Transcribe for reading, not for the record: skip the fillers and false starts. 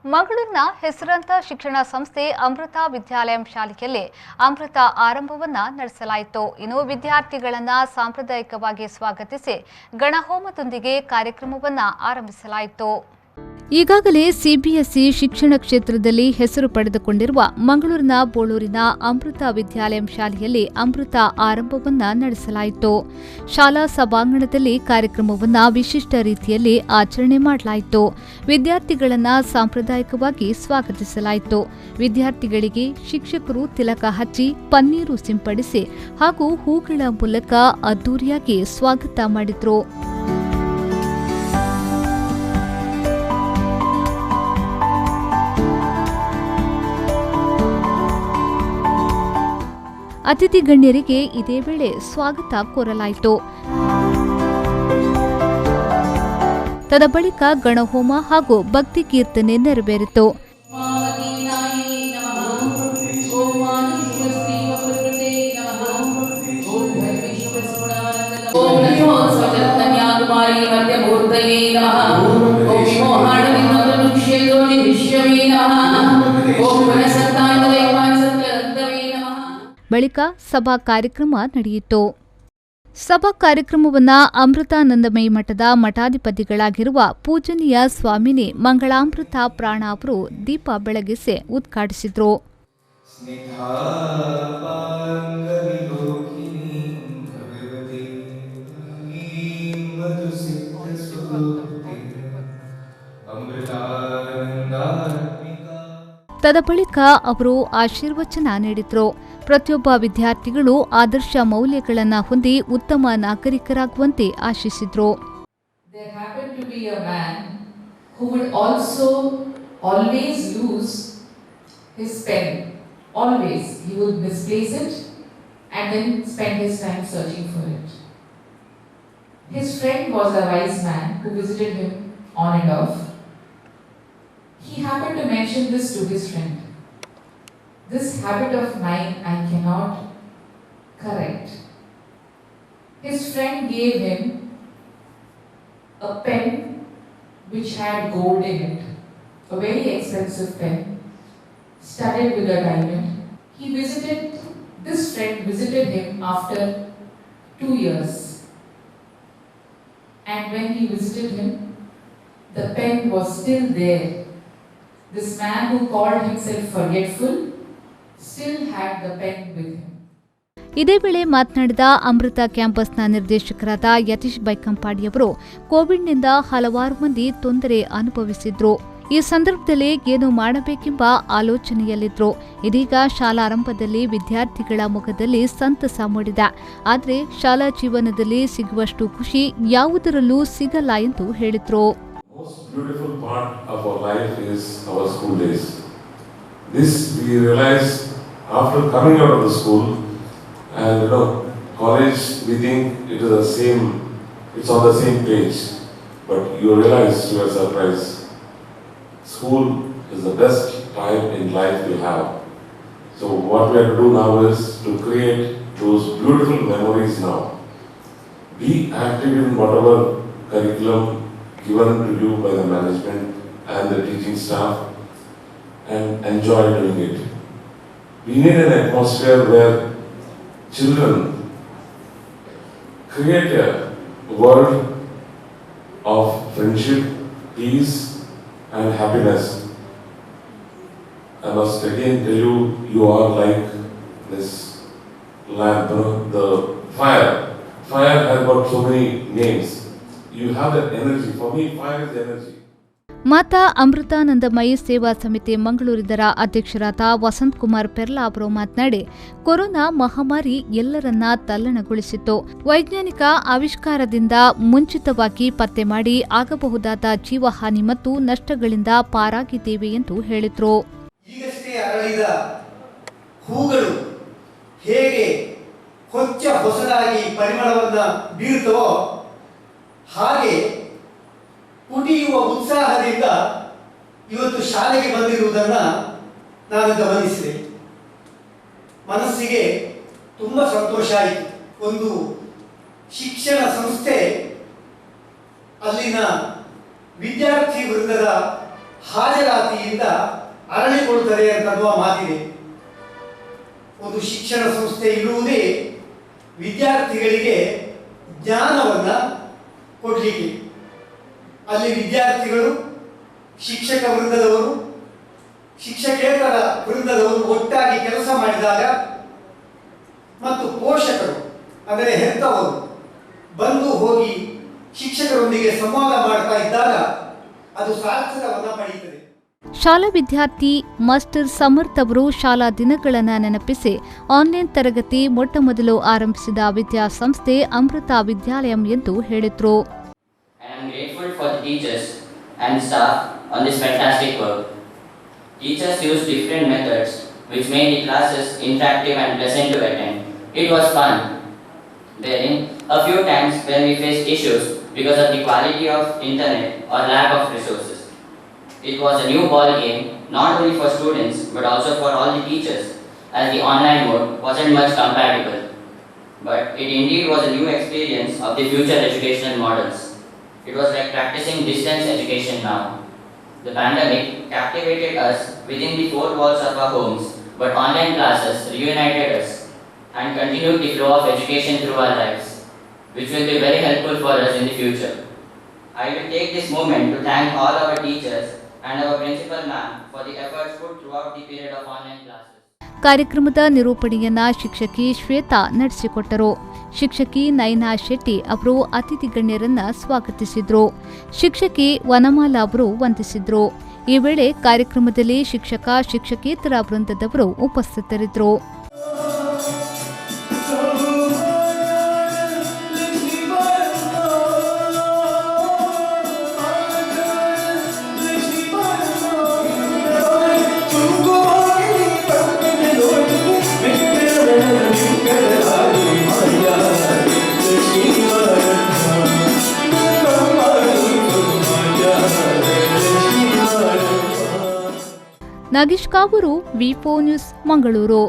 ಮಂಗಳೂರಿನ ಹೆಸರಾಂತ ಶಿಕ್ಷಣ ಸಂಸ್ಥೆ ಅಮೃತ ವಿದ್ಯಾಲಯ ಶಾಲೆಯಲ್ಲಿ ಅಮೃತ ಆರಂಭವನ್ನ ನಡೆಸಲಾಯಿತು. ಇನ್ನು ವಿದ್ಯಾರ್ಥಿಗಳನ್ನ ಸಾಂಪ್ರದಾಯಿಕವಾಗಿ ಸ್ವಾಗತಿಸಿ ಗಣಹೋಮದೊಂದಿಗೆ ಕಾರ್ಯಕ್ರಮವನ್ನ ಆರಂಭಿಸಲಾಯಿತು. ಈಗಾಗಲೇ ಸಿಬಿಎಸ್ಇ ಶಿಕ್ಷಣ ಕ್ಷೇತ್ರದಲ್ಲಿ ಹೆಸರು ಪಡೆದುಕೊಂಡಿರುವ ಮಂಗಳೂರಿನ ಬೋಳೂರಿನ ಅಮೃತ ವಿದ್ಯಾಲಯ ಶಾಲೆಯಲ್ಲಿ ಅಮೃತ ಆರಂಭವನ್ನ ನಡೆಸಲಾಯಿತು. ಶಾಲಾ ಸಭಾಂಗಣದಲ್ಲಿ ಕಾರ್ಯಕ್ರಮವನ್ನ ವಿಶಿಷ್ಟ ರೀತಿಯಲ್ಲಿ ಆಚರಣೆ ಮಾಡಲಾಯಿತು. ವಿದ್ಯಾರ್ಥಿಗಳನ್ನ ಸಾಂಪ್ರದಾಯಿಕವಾಗಿ ಸ್ವಾಗತಿಸಲಾಯಿತು. ವಿದ್ಯಾರ್ಥಿಗಳಿಗೆ ಶಿಕ್ಷಕರು ತಿಲಕ ಹಚ್ಚಿ ಪನ್ನೀರು ಸಿಂಪಡಿಸಿ ಹಾಗೂ ಹೂಗಳ ಮೂಲಕ ಅದ್ದೂರಿಯಾಗಿ ಸ್ವಾಗತ ಮಾಡಿದ್ರು. ಅತಿಥಿ ಗಣ್ಯರಿಗೆ ಇದೇ ವೇಳೆ ಸ್ವಾಗತ ಕೋರಲಾಯಿತು. ತದಬಳಿಕ ಗಣಹೋಮ ಹಾಗೂ ಭಕ್ತಿ ಕೀರ್ತನೆ ನೆರವೇರಿತು. ಬಳಿಕ ಸಭಾ ಕಾರ್ಯಕ್ರಮ ನಡೆಯಿತು. ಸಭಾ ಕಾರ್ಯಕ್ರಮವನ್ನು ಅಮೃತಾನಂದಮಯಿ ಮಠದ ಮಠಾಧಿಪತಿಗಳಾಗಿರುವ ಪೂಜನೀಯ ಸ್ವಾಮಿನಿ ಮಂಗಳಾಮೃತ ಪ್ರಾಣ ಅವರು ದೀಪ ಬೆಳಗಿಸಿ ಉದ್ಘಾಟಿಸಿದರು. ತದಬಳಿಕ ಅವರು ಆಶೀರ್ವಚನ ನೀಡಿದರು. ಪ್ರತಿಯೊಬ್ಬ ವಿದ್ಯಾರ್ಥಿಗಳು ಆದರ್ಶ ಮೌಲ್ಯಗಳನ್ನು ಹೊಂದಿ ಉತ್ತಮ ನಾಗರಿಕರಾಗುವಂತೆ ಆಶಿಸಿದರು. There happened to be a man who would also always lose his pen. Always. He would misplace it and then spend his time searching for it. His friend was a wise man who visited him on and off. He happened to mention this to his friend. This habit of mine I cannot correct. His friend gave him a pen which had gold in it, a very expensive pen, studded with a diamond. This friend visited him after 2 years. And when he visited him, the pen was still there. This man who called himself forgetful still had the pen with him. ಇದೇ ವೇಳೆ ಮಾತನಾಡಿದ ಅಮೃತ ಕ್ಯಾಂಪಸ್ನ ನಿರ್ದೇಶಕರಾದ ಯತೀಶ್ ಬೈಕಂಪಾಡಿಯವರು ಕೋವಿಡ್ನಿಂದ ಹಲವಾರು ಮಂದಿ ತೊಂದರೆ ಅನುಭವಿಸಿದ್ರು. ಈ ಸಂದರ್ಭದಲ್ಲಿ ಏನು ಮಾಡಬೇಕೆಂಬ ಆಲೋಚನೆಯಲ್ಲಿದ್ರು. ಇದೀಗ ಶಾಲಾರಂಭದಲ್ಲಿ ವಿದ್ಯಾರ್ಥಿಗಳ ಮುಖದಲ್ಲಿ ಸಂತಸ ಮೂಡಿದೆ. ಆದರೆ ಶಾಲಾ ಜೀವನದಲ್ಲಿ ಸಿಗುವಷ್ಟು ಖುಷಿ ಯಾವುದರಲ್ಲೂ ಸಿಗಲ್ಲ ಎಂದು ಹೇಳಿದ್ರು. Most beautiful part of our life is our school days. This we realize after coming out of the school, and college we think it is the same, it's on the same page, but you realize to your surprise, school is the best time in life you have. So what we have to do now is to create those beautiful memories now. Be active in whatever curriculum given to you by the management and the teaching staff, and enjoy doing it. We need an atmosphere where children create a world of friendship, peace and happiness. I must again tell you, you are like this lamp, the fire. Fire has got so many names. You have that energy. For me, fire is energy. ಮಾತಾ ಅಮೃತಾನಂದಮಯಿ ಸೇವಾ ಸಮಿತಿ ಮಂಗಳೂರಿದರ ಅಧ್ಯಕ್ಷರಾದ ವಸಂತ್ ಕುಮಾರ್ ಪೆರ್ಲಾ ಅವರು ಮಾತನಾಡಿ, corona ಮಹಾಮಾರಿ ಎಲ್ಲರನ್ನ ತಲ್ಲಣಗೊಳಿಸಿತ್ತು. ವೈಜ್ಞಾನಿಕ ಆವಿಷ್ಕಾರದಿಂದ ಮುಂಚಿತವಾಗಿ ಪತ್ತೆ ಮಾಡಿ ಆಗಬಹುದಾದ ಜೀವಹಾನಿ ಮತ್ತು ನಷ್ಟಗಳಿಂದ ಪಾರಾಗಿದ್ದೇವೆ ಎಂದು ಹೇಳಿದರು. ಈಗಷ್ಟೇ ಅರಳಿದ ಹೂಗಳು ಹೇಗೆ ಹೊಚ್ಚ ಹೊಸದಾಗಿ ಪರಿಮಳವನ್ನು ಬೀರುತ್ತವೋ ಹಾಗೆ ಪುಟಿಯುವ ಉತ್ಸಾಹದಿಂದ ಇವತ್ತು ಶಾಲೆಗೆ ಬಂದಿರುವುದನ್ನು ನಾನು ಗಮನಿಸಿದೆ. ಮನಸ್ಸಿಗೆ ತುಂಬ ಸಂತೋಷ ಆಯಿತು. ಒಂದು ಶಿಕ್ಷಣ ಸಂಸ್ಥೆ ಅಲ್ಲಿನ ವಿದ್ಯಾರ್ಥಿ ವೃಂದದ ಹಾಜರಾತಿಯಿಂದ ಅರಳಿಕೊಳ್ಳುತ್ತದೆ ಅಂತನ್ನುವ ಮಾತಿದೆ. ಒಂದು ಶಿಕ್ಷಣ ಸಂಸ್ಥೆ ಇರುವುದೇ ವಿದ್ಯಾರ್ಥಿಗಳಿಗೆ ಜ್ಞಾನವನ್ನು ಕೊಡಲಿಕ್ಕೆ. ಅಲ್ಲಿ ವಿದ್ಯಾರ್ಥಿಗಳು, ಶಿಕ್ಷಕ ವೃಂದದವರು, ಶಿಕ್ಷಕೇತರ ವೃಂದದವರು ಒಟ್ಟಾಗಿ ಕೆಲಸ ಮಾಡಿದಾಗ ಮತ್ತು ಪೋಷಕರು ಅಂದರೆ ಹೆತ್ತವರು ಬಂದು ಹೋಗಿ ಶಿಕ್ಷಕರೊಂದಿಗೆ ಸಂವಾದ ಮಾಡ್ತಾ ಇದ್ದಾಗ ಅದು ಸಾರ್ಥಕವನ್ನು ಪಡೆಯುತ್ತದೆ. ಶಾಲಾ ವಿದ್ಯಾರ್ಥಿ ಮಾಸ್ಟರ್ ಸಮರ್ಥ್ ಅವರು ಶಾಲಾ ದಿನಗಳನ್ನು ನೆನಪಿಸಿ ಆನ್ಲೈನ್ ತರಗತಿ ಮೊಟ್ಟಮೊದಲು ಆರಂಭಿಸಿದ ವಿದ್ಯಾಸಂಸ್ಥೆ ಅಮೃತ ವಿದ್ಯಾಲಯಂ ಎಂದು ಹೇಳಿದರು. I am grateful for the teachers and staff on this fantastic work. Teachers used different methods which made the classes interactive and pleasant to attend. It was fun. Wherein a few times when we faced issues because of the quality of internet or lack of resources. It was a new ball game not only for students but also for all the teachers, as the online mode wasn't much compatible. But it indeed was a new experience of the future educational models. It was like practicing distance education now. The pandemic captivated us within the four walls of our homes, but online classes reunited us and continued the flow of education through our lives, which will be very helpful for us in the future. I will take this moment to thank all our teachers and our principal ma'am for the efforts put throughout the period of online classes. ಕಾರ್ಯಕ್ರಮದ ನಿರೂಪಣೆಯನ್ನ ಶಿಕ್ಷಕಿ ಶ್ವೇತಾ ನಡೆಸಿಕೊಟ್ಟರು. ಶಿಕ್ಷಕಿ ನಯನಾ ಶೆಟ್ಟಿ ಅವರು ಅತಿಥಿ ಗಣ್ಯರನ್ನ ಸ್ವಾಗತಿಸಿದ್ರು. ಶಿಕ್ಷಕಿ ವನಮಾಲಾ ಅವರು ವಂದಿಸಿದ್ರು. ಈ ವೇಳೆ ಕಾರ್ಯಕ್ರಮದಲ್ಲಿ ಶಿಕ್ಷಕ ಶಿಕ್ಷಕೇತರ ವೃಂದದವರು ಉಪಸ್ಥಿತರಿದ್ದರು. ನಾಗೇಶ್ ಕಾವೂರು, ವಿ4 ನ್ಯೂಸ್, ಮಂಗಳೂರು.